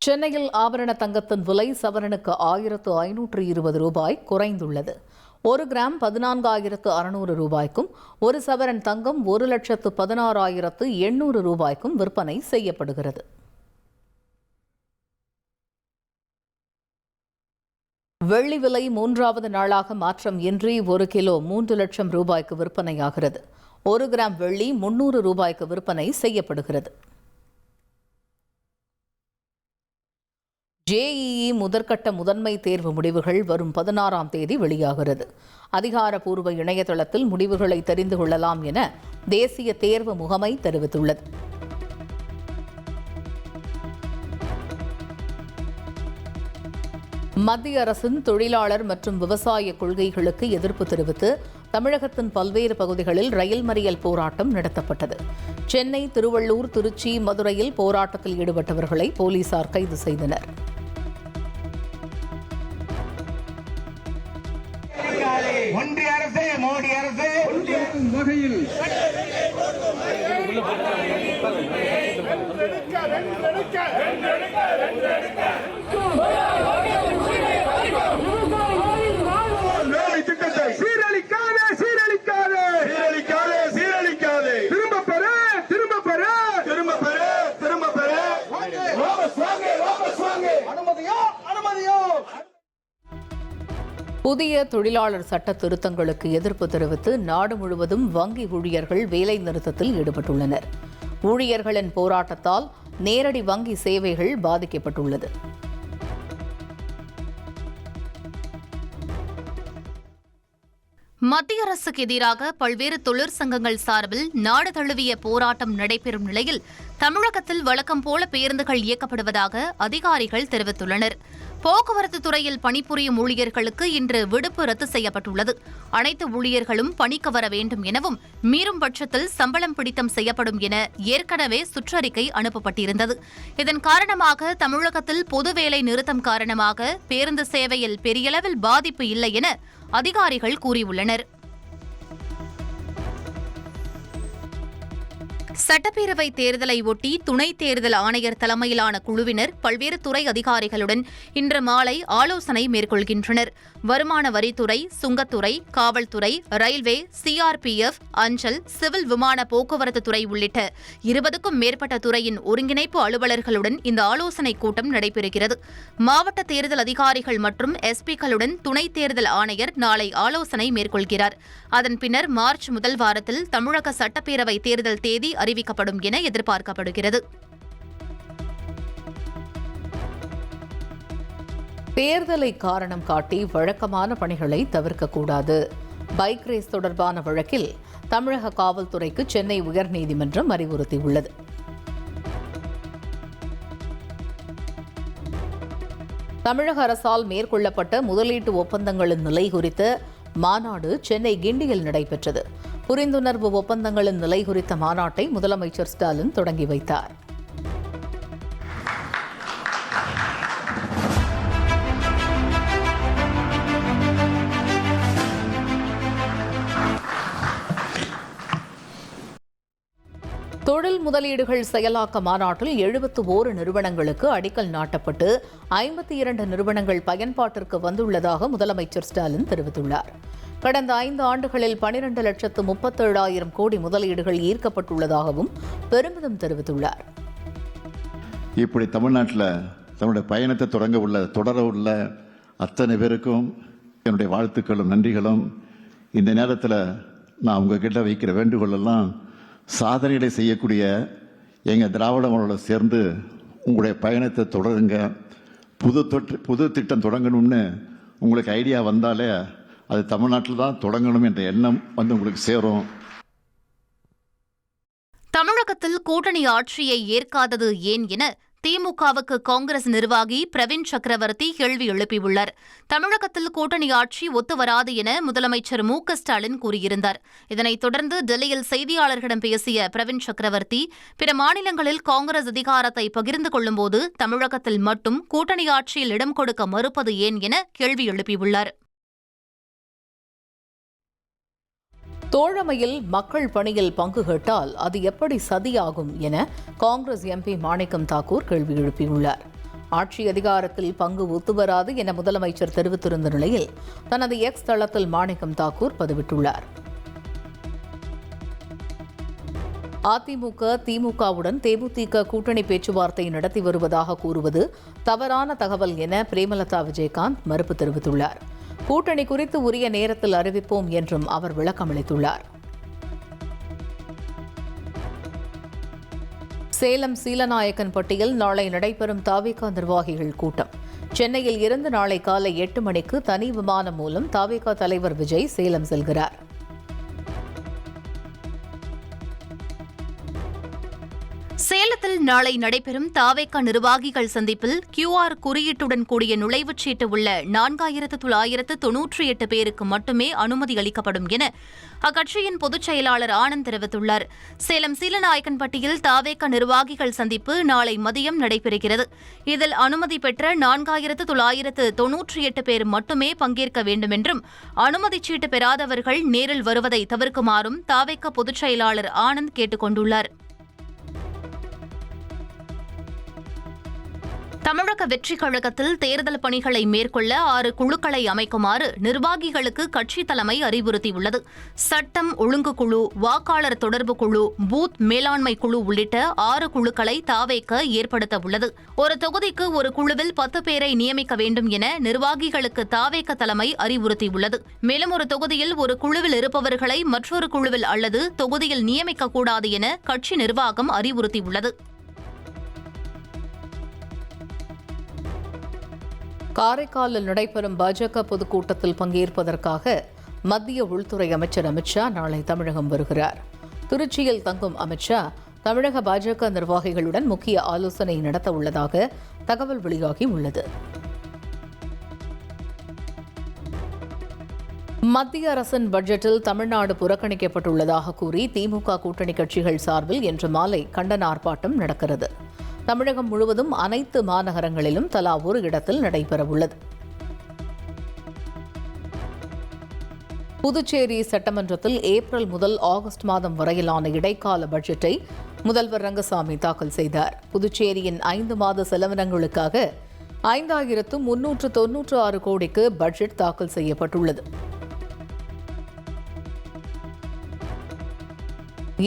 சென்னையில் ஆபரண தங்கத்தின் விலை சவரனுக்கு 1520 ரூபாய் குறைந்துள்ளது. 1 கிராம் 14,600 ரூபாய்க்கும், 1 சவரன் தங்கம் 1,16,800 ரூபாய்க்கும் விற்பனை செய்யப்படுகிறது. வெள்ளி விலை 3வது நாளாக மாற்றம் இன்றி 1 கிலோ 3 லட்சம் ரூபாய்க்கு விற்பனையாகிறது. 1 கிராம் வெள்ளி 300 ரூபாய்க்கு விற்பனை செய்யப்படுகிறது. JEE முதற்கட்ட முதன்மை தேர்வு முடிவுகள் வரும் 16ஆம் தேதி வெளியாகிறது. அதிகாரப்பூர்வ இணையதளத்தில் முடிவுகளை தெரிந்து கொள்ளலாம் என தேசிய தேர்வு முகமை தெரிவித்துள்ளது. மத்திய அரசின் தொழிலாளர் மற்றும் விவசாய கொள்கைகளுக்கு எதிர்ப்பு தெரிவித்து தமிழகத்தின் பல்வேறு பகுதிகளில் ரயில் மறியல் போராட்டம் நடத்தப்பட்டது. சென்னை, திருவள்ளூர், திருச்சி, மதுரையில் போராட்டத்தில் ஈடுபட்டவர்களை போலீசார் கைது செய்தனர். ஒன்றிய அரசு, மோடி அரசு வகையில் புதிய தொழிலாளர் சட்ட திருத்தங்களுக்கு எதிர்ப்பு தெரிவித்து நாடு முழுவதும் வங்கி ஊழியர்கள் வேலை நிறுத்தத்தில் ஈடுபட்டுள்ளனர். ஊழியர்களின் போராட்டத்தால் நேரடி வங்கி சேவைகள் பாதிக்கப்பட்டுள்ளது. மத்திய அரசுக்கு எதிராக பல்வேறு தொழிற்சங்கங்கள் சார்பில் நாடு தழுவிய போராட்டம் நடைபெறும் நிலையில் தமிழகத்தில் வழக்கம் போல பேருந்துகள் இயக்கப்படுவதாக அதிகாரிகள் தெரிவித்துள்ளனர். போக்குவரத்து துறையில் பணிபுரியும் ஊழியர்களுக்கு இன்று விடுப்பு ரத்து செய்யப்பட்டுள்ளது. அனைத்து ஊழியர்களும் பணிக்கு வர வேண்டும் எனவும், மீறும் பட்சத்தில் சம்பளம் பிடித்தம் செய்யப்படும் என ஏற்கனவே சுற்றறிக்கை அனுப்பப்பட்டிருந்தது. இதன் காரணமாக தமிழகத்தில் பொது வேலை நிறுத்தம் காரணமாக பேருந்து சேவையில் பெரியளவில் பாதிப்பு இல்லை என அதிகாரிகள் கூறியுள்ளனர். சட்டப்பேரவை தேர்தலை ஒட்டி துணை தேர்தல் ஆணையர் தலைமையிலான குழுவினர் பல்வேறு துறை அதிகாரிகளுடன் இன்று மாலை ஆலோசனை மேற்கொள்கின்றனர். வருமான வரித்துறை, சுங்கத்துறை, காவல்துறை, ரயில்வே, CRPF, அஞ்சல், சிவில் விமான போக்குவரத்து துறை உள்ளிட்ட 20க்கும் மேற்பட்ட துறையின் ஒருங்கிணைப்பு அலுவலர்களுடன் இந்த ஆலோசனைக் கூட்டம் நடைபெறுகிறது. மாவட்ட தேர்தல் அதிகாரிகள் மற்றும் SP-க்களுடன் துணை தேர்தல் ஆணையர் நாளை ஆலோசனை மேற்கொள்கிறார். அதன் பின்னர் மார்ச் முதல் வாரத்தில் தமிழக சட்டப்பேரவை தேர்தல் தேதி அறிவிக்கப்படும் என எதிர்பார்க்கப்படுகிறது. தேர்தலை காரணம் காட்டி வழக்கமான பணிகளை தவிர்க்கக்கூடாது. பைக் ரேஸ் தொடர்பான வழக்கில் தமிழக காவல்துறைக்கு சென்னை உயர்நீதிமன்றம் அறிவுறுத்தியுள்ளது. தமிழக அரசால் மேற்கொள்ளப்பட்ட முதலீட்டு ஒப்பந்தங்களின் நிலை குறித்த மாநாடு சென்னை கிண்டியில் நடைபெற்றது. புரிந்துணர்வு ஒப்பந்தங்களின் நிலை குறித்த மாநாட்டை முதலமைச்சர் ஸ்டாலின் தொடங்கி வைத்தார். தொழில் முதலீடுகள் செயலாக்க மாநாட்டில் 71 நிறுவனங்களுக்கு அடிக்கல் நாட்டப்பட்டு 52 நிறுவனங்கள் பயன்பாட்டிற்கு வந்துள்ளதாக முதலமைச்சர் ஸ்டாலின் தெரிவித்துள்ளார். கடந்த 5 ஆண்டுகளில் 12,37,000 கோடி முதலீடுகள் ஈர்க்கப்பட்டுள்ளதாகவும் பெருமிதம் தெரிவித்துள்ளார். இப்படி தமிழ்நாட்டில் தன்னுடைய பயணத்தை தொடர உள்ள அத்தனை பேருக்கும் என்னுடைய வாழ்த்துக்களும் நன்றிகளும். இந்த நேரத்தில் நான் உங்ககிட்ட வைக்கிற வேண்டுகோளெல்லாம், சாதனைகளை செய்யக்கூடிய எங்கள் திராவிட மாடலோட சேர்ந்து உங்களுடைய பயணத்தை தொடருங்க. புது திட்டம் தொடங்கணும்னு உங்களுக்கு ஐடியா வந்தாலே அது தமிழ்நாட்டில் தான் தொடங்கணும் என்ற எண்ணம் உங்களுக்கு சேரும். தமிழகத்தில் கூட்டணி ஆட்சியை ஏற்காதது ஏன் என திமுகவுக்கு காங்கிரஸ் நிர்வாகி பிரவீன் சக்கரவர்த்தி கேள்வி எழுப்பியுள்ளார். தமிழகத்தில் கூட்டணி ஆட்சி ஒத்துவராது என முதலமைச்சர் மு.க.ஸ்டாலின் கூறியிருந்தார். இதனைத் தொடர்ந்து டெல்லியில் செய்தியாளர்களிடம் பேசிய பிரவீன் சக்கரவர்த்தி, பிற மாநிலங்களில் காங்கிரஸ் அதிகாரத்தை பகிர்ந்து கொள்ளும்போது தமிழகத்தில் மட்டும் கூட்டணி ஆட்சியில் இடம் கொடுக்க மறுப்பது ஏன் என கேள்வி எழுப்பியுள்ளார். தோழமையில் மக்கள் பணியில் பங்கு கேட்டால் அது எப்படி சதியாகும் என காங்கிரஸ் MP மாணிக்கம் தாக்கூர் கேள்வி எழுப்பியுள்ளார். ஆட்சி அதிகாரத்தில் பங்கு ஒத்துவராது என முதலமைச்சர் தெரிவித்திருந்த நிலையில் தனது எக்ஸ் தளத்தில் மாணிக்கம் தாக்கூர் பதிவிட்டுள்ளார். அதிமுக திமுகவுடன் தேமுதிக கூட்டணி பேச்சுவார்த்தை நடத்தி வருவதாக கூறுவது தவறான தகவல் என பிரேமலதா விஜயகாந்த் மறுப்பு தெரிவித்துள்ளார். கூட்டணி குறித்து உரிய நேரத்தில் அறிவிப்போம் என்றும் அவர் விளக்கமளித்துள்ளார். சேலம் சீலநாயக்கன்பட்டியில் நாளை நடைபெறும் தாவேகா நிர்வாகிகள் கூட்டம். சென்னையில் இருந்து நாளை காலை 8 மணிக்கு தனி விமானம் மூலம் தாவேகா தலைவர் விஜய் சேலம் செல்கிறார். சேலத்தில் நாளை நடைபெறும் தாவேகா நிர்வாகிகள் சந்திப்பில் QR குறியீட்டுடன் கூடிய நுழைவுச் சீட்டு உள்ள 4998 பேருக்கு மட்டுமே அனுமதி அளிக்கப்படும் என அக்கட்சியின் பொதுச் செயலாளர் ஆனந்த் தெரிவித்துள்ளார். சேலம் சீலநாயக்கன்பட்டியில் தாவேகா நிர்வாகிகள் சந்திப்பு நாளை மதியம் நடைபெறுகிறது. இதில் அனுமதி பெற்ற 4998 பேர் மட்டுமே பங்கேற்க வேண்டும் என்றும் அனுமதிச் சீட்டு பெறாதவர்கள் நேரில் வருவதை தவிர்க்குமாறும் தாவேகா பொதுச் செயலாளர் ஆனந்த் கேட்டுக் கொண்டுள்ளார். தமிழக வெற்றிக் கழகத்தில் தேர்தல் பணிகளை மேற்கொள்ள 6 குழுக்களை அமைக்குமாறு நிர்வாகிகளுக்கு கட்சித் தலைமை அறிவுறுத்தியுள்ளது. சட்டம் ஒழுங்கு குழு, வாக்காளர் தொடர்பு குழு, பூத் மேலாண்மை குழு உள்ளிட்ட 6 குழுக்களை தாவேக ஏற்படுத்த உள்ளது. ஒரு தொகுதிக்கு ஒரு குழுவில் 10 பேரை நியமிக்க வேண்டும் என நிர்வாகிகளுக்கு தாவேக தலைமை அறிவுறுத்தியுள்ளது. மேலும் ஒரு தொகுதியில் ஒரு குழுவில் இருப்பவர்களை மற்றொரு குழுவில் அல்லது தொகுதியில் நியமிக்கக்கூடாது என கட்சி நிர்வாகம் அறிவுறுத்தியுள்ளது. காரைக்காலில் நடைபெறும் பாஜக பொதுக்கூட்டத்தில் பங்கேற்பதற்காக மத்திய உள்துறை அமைச்சர் அமித்ஷா நாளை தமிழகம் வருகிறார். திருச்சியில் தங்கும் அமித்ஷா தமிழக பாஜக நிர்வாகிகளுடன் முக்கிய ஆலோசனை நடத்த உள்ளதாக தகவல் வெளியாகியுள்ளது. மத்திய அரசின் பட்ஜெட்டில் தமிழ்நாடு புறக்கணிக்கப்பட்டுள்ளதாக கூறி திமுக கூட்டணி கட்சிகள் சார்பில் இன்று மாலை கண்டன ஆர்ப்பாட்டம் நடக்கிறது. தமிழகம் முழுவதும் அனைத்து மாநகரங்களிலும் தலா ஒரு இடத்தில் நடைபெறவுள்ளது. புதுச்சேரி சட்டமன்றத்தில் ஏப்ரல் முதல் ஆகஸ்ட் மாதம் வரையிலான இடைக்கால பட்ஜெட்டை முதல்வர் ரங்கசாமி தாக்கல் செய்தார். புதுச்சேரியின் 5 மாத செலவினங்களுக்காக 5396 கோடிக்கு பட்ஜெட் தாக்கல் செய்யப்பட்டுள்ளது.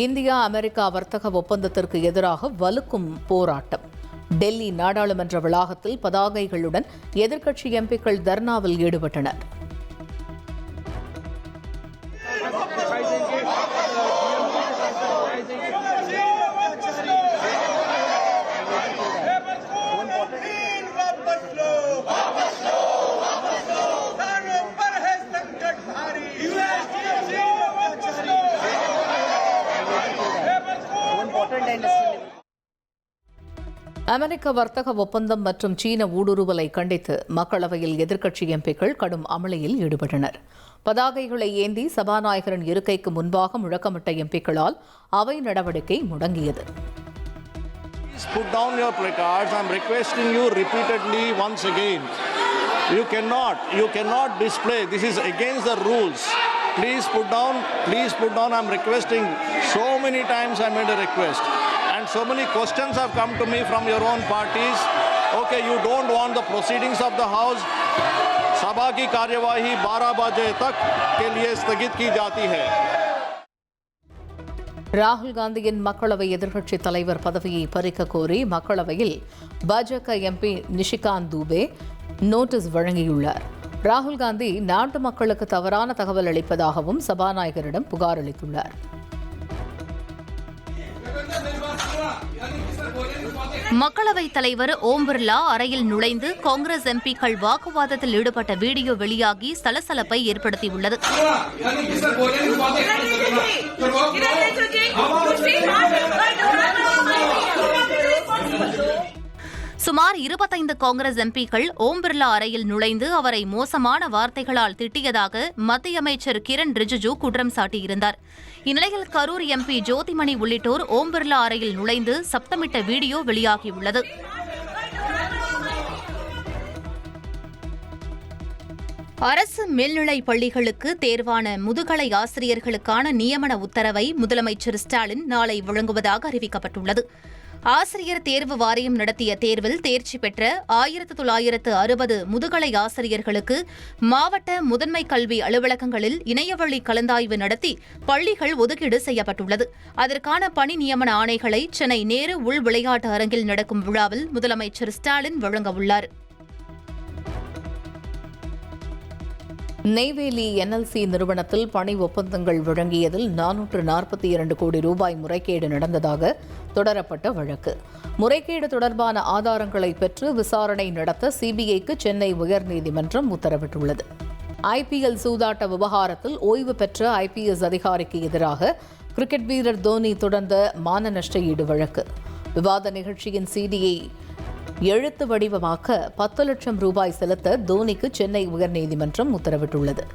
இந்தியா அமெரிக்கா வர்த்தக ஒப்பந்தத்திற்கு எதிராக வலுக்கும் போராட்டம். டெல்லி நாடாளுமன்ற வளாகத்தில் பதாகைகளுடன் எதிர்க்கட்சி எம்பிக்கள் தர்ணாவில் ஈடுபட்டனர். அமெரிக்க வர்த்தக ஒப்பந்தம் மற்றும் சீன ஊடுருவலை கண்டித்து மக்களவையில் எதிர்க்கட்சி எம்பிக்கள் கடும் அமளியில் ஈடுபட்டனர். பதாகைகளை ஏந்தி சபாநாயகரின் இருக்கைக்கு முன்பாக முழக்கமிட்ட எம்பிக்களால் அவை நடவடிக்கை முடங்கியது. Put down your placards. I am requesting you repeatedly once again. You cannot display. This is against the rules. Please put down. I am requesting. So many times I made a request. And so many questions have come to me from your own parties. Okay, you don't want the proceedings of the House. सभा की कार्यवाही 12 बजे तक के लिए स्थगित की जाती है. ராகுல் காந்தியின் மக்களவை எதிர்க்கட்சித் தலைவர் பதவியை பறிக்க கோரி மக்களவையில் பாஜக எம்பி நிஷிகாந்த் தூபே நோட்டீஸ் வழங்கியுள்ளார். ராகுல் காந்தி நாட்டு மக்களுக்கு தவறான தகவல் அளிப்பதாகவும் சபாநாயகரிடம் புகார் அளித்துள்ளார். மக்களவைத் தலைவர் ஓம் பிர்லா அறையில் நுழைந்து காங்கிரஸ் எம்பிக்கள் வாக்குவாதத்தில் ஈடுபட்ட வீடியோ வெளியாகி சலசலப்பை ஏற்படுத்தியுள்ளது. சுமார் 25 காங்கிரஸ் எம்பிக்கள் ஓம் பிர்லா அறையில் நுழைந்து அவரை மோசமான வார்த்தைகளால் திட்டியதாக மத்திய அமைச்சர் கிரண் ரிஜிஜு குற்றம் சாட்டியிருந்தார். இந்நிலையில் கரூர் எம்பி ஜோதிமணி உள்ளிட்டோர் ஓம் பிர்லா அறையில் நுழைந்து சப்தமிட்ட வீடியோ வெளியாகியுள்ளது. அரசு மேல்நிலைப் பள்ளிகளுக்கு தேர்வான முதுகலை ஆசிரியர்களுக்கான நியமன உத்தரவை முதலமைச்சர் ஸ்டாலின் நாளை வழங்குவதாக அறிவிக்கப்பட்டுள்ளது. ஆசிரியர் தேர்வு வாரியம் நடத்திய தேர்வில் தேர்ச்சி பெற்ற 1960 முதுகலை ஆசிரியர்களுக்கு மாவட்ட முதன்மை கல்வி அலுவலகங்களில் இணையவழி கலந்தாய்வு நடத்தி பள்ளிகள் ஒதுக்கீடு செய்யப்பட்டுள்ளது. அதற்கான பணி நியமன ஆணைகளை சென்னை நேரு உள் விளையாட்டு அரங்கில் நடக்கும் விழாவில் முதலமைச்சர் ஸ்டாலின் வழங்கவுள்ளார். நெய்வேலி NLC நிறுவனத்தில் பணி ஒப்பந்தங்கள் வழங்கியதில் 442 கோடி ரூபாய் முறைகேடு நடந்ததாக தொடரப்பட்ட வழக்கு. முறைகேடு தொடர்பான ஆதாரங்களை பெற்று விசாரணை நடத்த CBIக்கு சென்னை உயர்நீதிமன்றம் உத்தரவிட்டுள்ளது. IPL சூதாட்ட விவகாரத்தில் ஓய்வு பெற்ற IPS அதிகாரிக்கு எதிராக கிரிக்கெட் வீரர் தோனி தொடர்ந்த மான நஷ்ட ஈடு வழக்கு. விவாத நிகழ்ச்சியின் CDயை எழுத்து வடிவமாக்க 10 லட்சம் ரூபாய் செலுத்த தோனிக்கு சென்னை உயர்நீதிமன்றம் உத்தரவிட்டுள்ளது.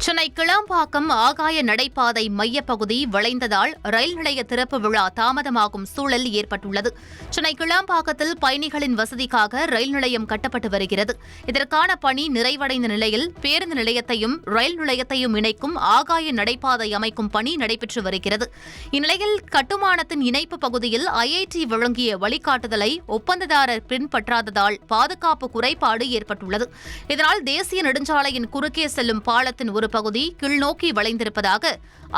சென்னை கிளாம்பாக்கம் ஆகாய நடைபாதை மையப்பகுதி வளைந்ததால் ரயில் நிலைய திறப்பு விழா தாமதமாகும் சூழல் ஏற்பட்டுள்ளது. சென்னை கிளாம்பாக்கத்தில் பயணிகளின் வசதிக்காக ரயில் நிலையம் கட்டப்பட்டு வருகிறது. இதற்கான பணி நிறைவடைந்த நிலையில் பேருந்து நிலையத்தையும் ரயில் நிலையத்தையும் இணைக்கும் ஆகாய நடைபாதை அமைக்கும் பணி நடைபெற்று வருகிறது. இந்நிலையில் கட்டுமானத்தின் இணைப்பு பகுதியில் IIT வழங்கிய வழிகாட்டுதலை ஒப்பந்ததாரர் பின்பற்றாததால் பாதுகாப்பு குறைபாடு ஏற்பட்டுள்ளது. இதனால் தேசிய நெடுஞ்சாலையின் குறுக்கே செல்லும் பாலத்தின் ஒரு பகுதி கீழ்நோக்கி வளைந்திருப்பதாக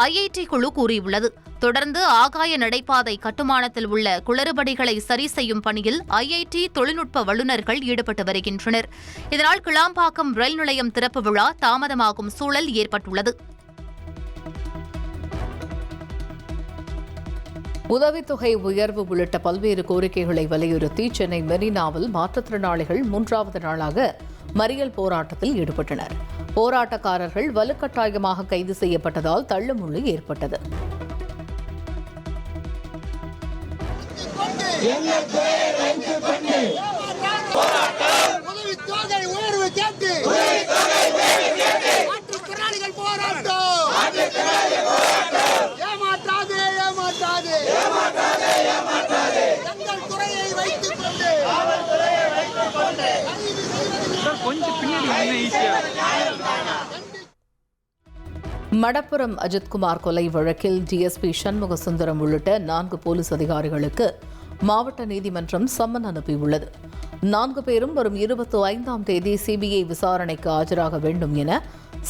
IIT குழு கூறியுள்ளது. தொடர்ந்து ஆகாய நடைபாதை கட்டுமானத்தில் உள்ள குளறுபடிகளை சரி செய்யும் பணியில் IIT தொழில்நுட்ப வல்லுநர்கள் ஈடுபட்டு வருகின்றனர். இதனால் கிளாம்பாக்கம் ரயில் நிலையம் திறப்பு விழா தாமதமாகும் சூழல் ஏற்பட்டுள்ளது. உதவித்தொகை உயர்வு உள்ளிட்ட பல்வேறு கோரிக்கைகளை வலியுறுத்தி சென்னை மெரினாவில் மாற்றுத்திறனாளிகள் 3வது நாளாக மறியல் போராட்டத்தில் ஈடுபட்டனர். போராட்டக்காரர்கள் வலுக்கட்டாயமாக கைது செய்யப்பட்டதால் தள்ளுமுள்ளு ஏற்பட்டது. மடப்புரம் அஜித்குமார் கொலை வழக்கில் DSP சண்முக சுந்தரம் உள்ளிட்ட 4 போலீஸ் அதிகாரிகளுக்கு மாவட்ட நீதிமன்றம் சம்மன் அனுப்பியுள்ளது. 4 பேரும் வரும் 25ஆம் தேதி CBI விசாரணைக்கு ஆஜராக வேண்டும் என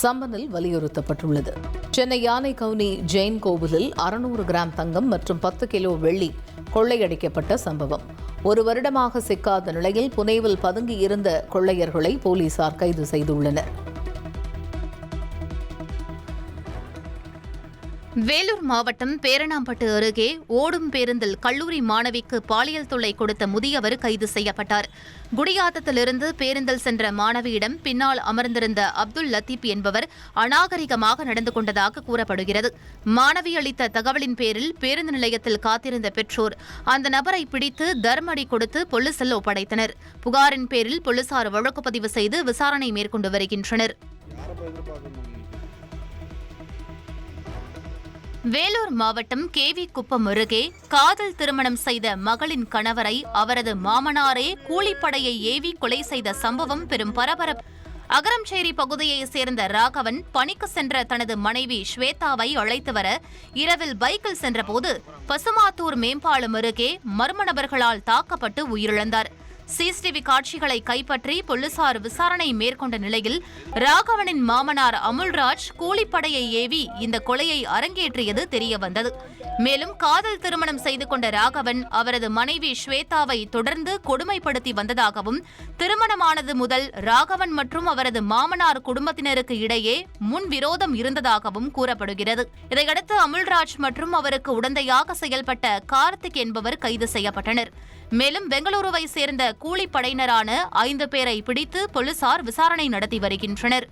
சம்மனில் வலியுறுத்தப்பட்டுள்ளது. சென்னை யானைக்கவுனி ஜெயின் கோவிலில் 600 கிராம் தங்கம் மற்றும் 10 கிலோ வெள்ளி கொள்ளையடிக்கப்பட்ட சம்பவம். 1 வருடமாக சிக்காத நிலையில் புனேவில் பதுங்கியிருந்த கொள்ளையர்களை போலீசார் கைது செய்துள்ளனர். வேலூர் மாவட்டம் பேரணாம்பட்டு அருகே ஓடும் பேருந்தில் கல்லூரி மாணவிக்கு பாலியல் தொல்லை கொடுத்த முதியவர் கைது செய்யப்பட்டார். குடியாத்தத்திலிருந்து பேருந்தில் சென்ற மாணவியிடம் பின்னால் அமர்ந்திருந்த அப்துல் லத்தீப் என்பவர் அநாகரிகமாக நடந்து கொண்டதாக கூறப்படுகிறது. மாணவி அளித்த தகவலின் பேரில் பேருந்து நிலையத்தில் காத்திருந்த பெற்றோர் அந்த நபரை பிடித்து தர்மடி கொடுத்து போலீசில் ஒப்படைத்தனர். புகாரின் பேரில் போலீசார் வழக்கு பதிவு செய்து விசாரணை மேற்கொண்டு வருகின்றனர். வேலூர் மாவட்டம் KV குப்பம் அருகே காதல் திருமணம் செய்த மகளின் கணவரை அவரது மாமனாரே கூலிப்படையை ஏவி கொலை செய்த சம்பவம் பெரும் பரபரப்பு. அகரம்சேரி பகுதியைச் சேர்ந்த ராகவன் பணிக்கு சென்ற தனது மனைவி ஸ்வேதாவை அழைத்து வர இரவில் பைக்கில் சென்றபோது பசுமாத்தூர் மேம்பாலம் அருகே மர்ம நபர்களால் தாக்கப்பட்டு உயிரிழந்தார். CCTV காட்சிகளை கைப்பற்றி போலீசார் விசாரணை மேற்கொண்ட நிலையில் ராகவனின் மாமனார் அமுல்ராஜ் கூலிப்படையை ஏவி இந்த கொலையை அரங்கேற்றியது தெரியவந்தது. மேலும் காதல் திருமணம் செய்து கொண்ட ராகவன் அவரது மனைவி ஸ்வேதாவை தொடர்ந்து கொடுமைப்படுத்தி வந்ததாகவும் திருமணமானது முதல் ராகவன் மற்றும் அவரது மாமனார் குடும்பத்தினருக்கு இடையே முன்விரோதம் இருந்ததாகவும் கூறப்படுகிறது. இதையடுத்து அமுல்ராஜ் மற்றும் அவருக்கு உடந்தையாக செயல்பட்ட கார்த்திக் என்பவர் கைது செய்யப்பட்டனர். மேலும் பெங்களூருவை சேர்ந்த கூலிப்படையினரான 5 பேரை பிடித்து போலீசார் விசாரணை நடத்தி வருகின்றனர்.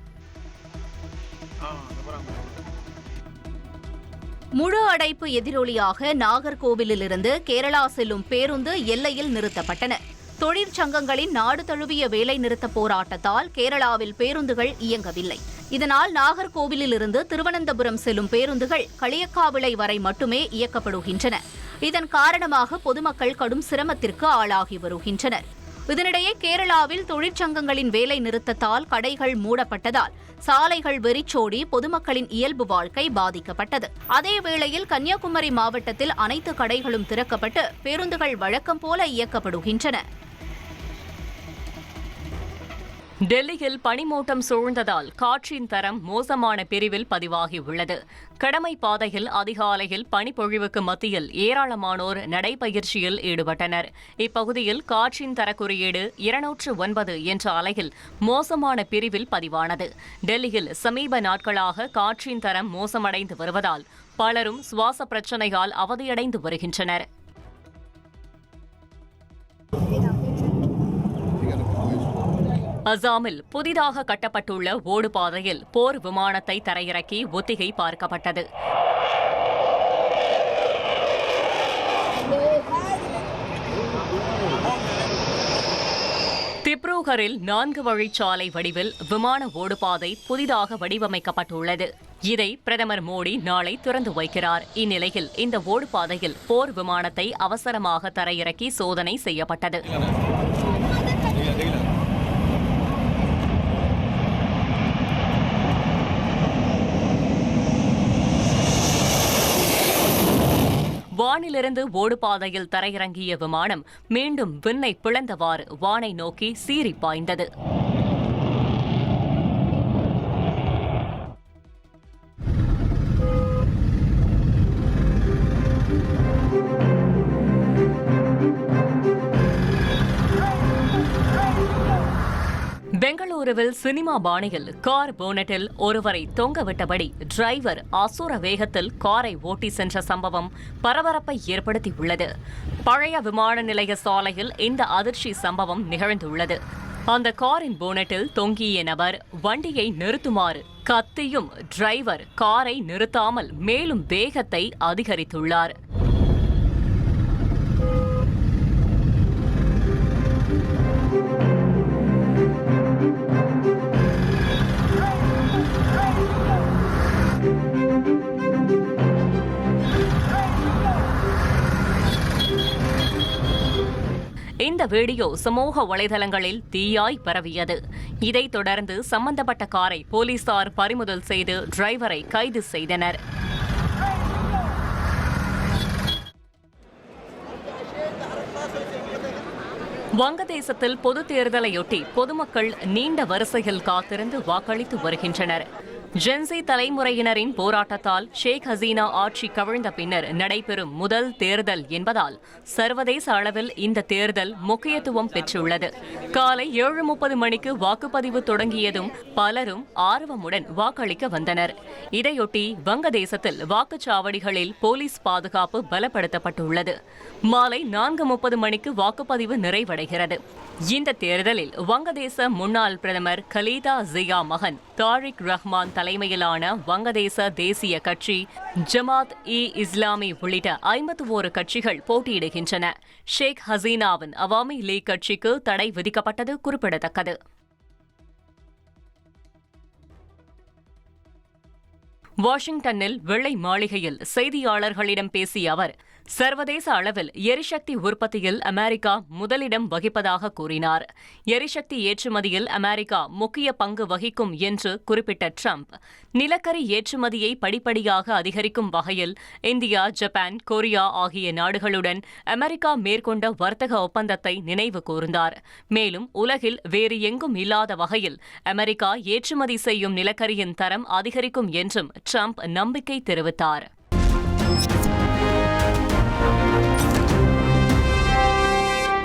முழு அடைப்பு எதிரொலியாக நாகர்கோவிலிருந்து கேரளா செல்லும் பேருந்து எல்லையில் நிறுத்தப்பட்டன. தொழிற்சங்கங்களின் நாடு தழுவிய வேலை நிறுத்த போராட்டத்தால் கேரளாவில் பேருந்துகள் இயங்கவில்லை. இதனால் நாகர்கோவிலிருந்து திருவனந்தபுரம் செல்லும் பேருந்துகள் களியக்காவிளை வரை மட்டுமே இயக்கப்படுகின்றன. இதன் காரணமாக பொதுமக்கள் கடும் சிரமத்திற்கு ஆளாகி வருகின்றனர். இதனிடையே கேரளாவில் தொழிற்சங்கங்களின் வேலை நிறுத்தத்தால் கடைகள் மூடப்பட்டதால் சாலைகள் வெறிச்சோடி பொதுமக்களின் இயல்பு வாழ்க்கை பாதிக்கப்பட்டது. அதேவேளையில் கன்னியாகுமரி மாவட்டத்தில் அனைத்து கடைகளும் திறக்கப்பட்டு பேருந்துகள் வழக்கம் போல இயக்கப்படுகின்றன. டெல்லியில் பனிமூட்டம் சூழ்ந்ததால் காற்றின் தரம் மோசமான பிரிவில் பதிவாகியுள்ளது. கடமை பாதையில் அதிகாலையில் பனிப்பொழிவுக்கு மத்தியில் ஏராளமானோர் நடைபயிற்சியில் ஈடுபட்டனர். இப்பகுதியில் காற்றின் தர குறியீடு 209 என்ற அலையில் மோசமான பிரிவில் பதிவானது. டெல்லியில் சமீப நாட்களாக காற்றின் தரம் மோசமடைந்து வருவதால் பலரும் சுவாச பிரச்சினையால் அவதியடைந்து வருகின்றனர். அசாமில் புதிதாக கட்டப்பட்டுள்ள ஓடுபாதையில் போர் விமானத்தை தரையிறக்கி ஒத்திகை பார்க்கப்பட்டது. திப்ருகரில் 4 வழிச்சாலை வடிவில் விமான ஓடுபாதை புதிதாக வடிவமைக்கப்பட்டுள்ளது. இதை பிரதமர் மோடி நாளை திறந்து வைக்கிறார். இந்நிலையில் இந்த ஓடுபாதையில் போர் விமானத்தை அவசரமாக தரையிறக்கி சோதனை செய்யப்பட்டது. வானிலிருந்து ஓடுபாதையில் தரையிறங்கிய விமானம் மீண்டும் விண்ணை பிளந்தவாறு வானை நோக்கி சீறி பாய்ந்தது. பெங்களூருவில் சினிமா பாணியில் கார் போனட்டில் ஒருவரை தொங்கவிட்டபடி டிரைவர் அசுர வேகத்தில் காரை ஓட்டி சென்ற சம்பவம் பரபரப்பை ஏற்படுத்தியுள்ளது. பழைய விமான நிலைய சாலையில் இந்த அதிர்ச்சி சம்பவம் நிகழ்ந்துள்ளது. அந்த காரின் போனட்டில் தொங்கிய நபர் வண்டியை நிறுத்துமாறு கத்தியும் டிரைவர் காரை நிறுத்தாமல் மேலும் வேகத்தை அதிகரித்துள்ளார். இந்த வீடியோ சமூக வலைதளங்களில் தீயாய் பரவியது. இதைத் தொடர்ந்து சம்பந்தப்பட்ட காரை போலீசார் பறிமுதல் செய்து டிரைவரை கைது செய்தனர். வங்கதேசத்தில் பொதுத் தேர்தலையொட்டி பொதுமக்கள் நீண்ட வரிசையில் காத்திருந்து வாக்களித்து வருகின்றனர். ஜென்சி தலைமுறையினரின் போராட்டத்தால் ஷேக் ஹசீனா ஆட்சி கவிழ்ந்த பின்னர் நடைபெறும் முதல் தேர்தல் என்பதால் சர்வதேச அளவில் இந்த தேர்தல் முக்கியத்துவம் பெற்றுள்ளது. காலை 7:30 மணிக்கு வாக்குப்பதிவு தொடங்கியதும் பலரும் ஆர்வமுடன் வாக்களிக்க வந்தனர். இதையொட்டி வங்கதேசத்தில் வாக்குச்சாவடிகளில் போலீஸ் பாதுகாப்பு பலப்படுத்தப்பட்டுள்ளது. மாலை 4:30 மணிக்கு வாக்குப்பதிவு நிறைவடைகிறது. இந்த தேர்தலில் வங்கதேச முன்னாள் பிரதமர் கலீதா ஜியா மகன் தாரிக் ரஹ்மான் தலைமையிலான வங்கதேச தேசிய கட்சி, ஜமாத்-இ-இஸ்லாமி உள்ளிட்ட 51 கட்சிகள் போட்டியிடுகின்றன. ஷேக் ஹசீனாவின் அவாமி லீக் கட்சிக்கு தடை விதிக்கப்பட்டது குறிப்பிடத்தக்கது. வாஷிங்டனில் வெள்ளை மாளிகையில் செய்தியாளர்களிடம் பேசிய அவர், சர்வதேச அளவில் எரிசக்தி உற்பத்தியில் அமெரிக்கா முதலிடம் வகிப்பதாக கூறினார். எரிசக்தி ஏற்றுமதியில் அமெரிக்கா முக்கிய பங்கு வகிக்கும் என்று குறிப்பிட்ட ட்ரம்ப், நிலக்கரி ஏற்றுமதியை படிப்படியாக அதிகரிக்கும் வகையில் இந்தியா, ஜப்பான், கொரியா ஆகிய நாடுகளுடன் அமெரிக்கா மேற்கொண்ட வர்த்தக ஒப்பந்தத்தை நினைவு கூர்ந்தார். மேலும் உலகில் வேறு எங்கும் இல்லாத வகையில் அமெரிக்கா ஏற்றுமதி செய்யும் நிலக்கரியின் தரம் அதிகரிக்கும் என்றும் ட்ரம்ப் நம்பிக்கை தெரிவித்தார்.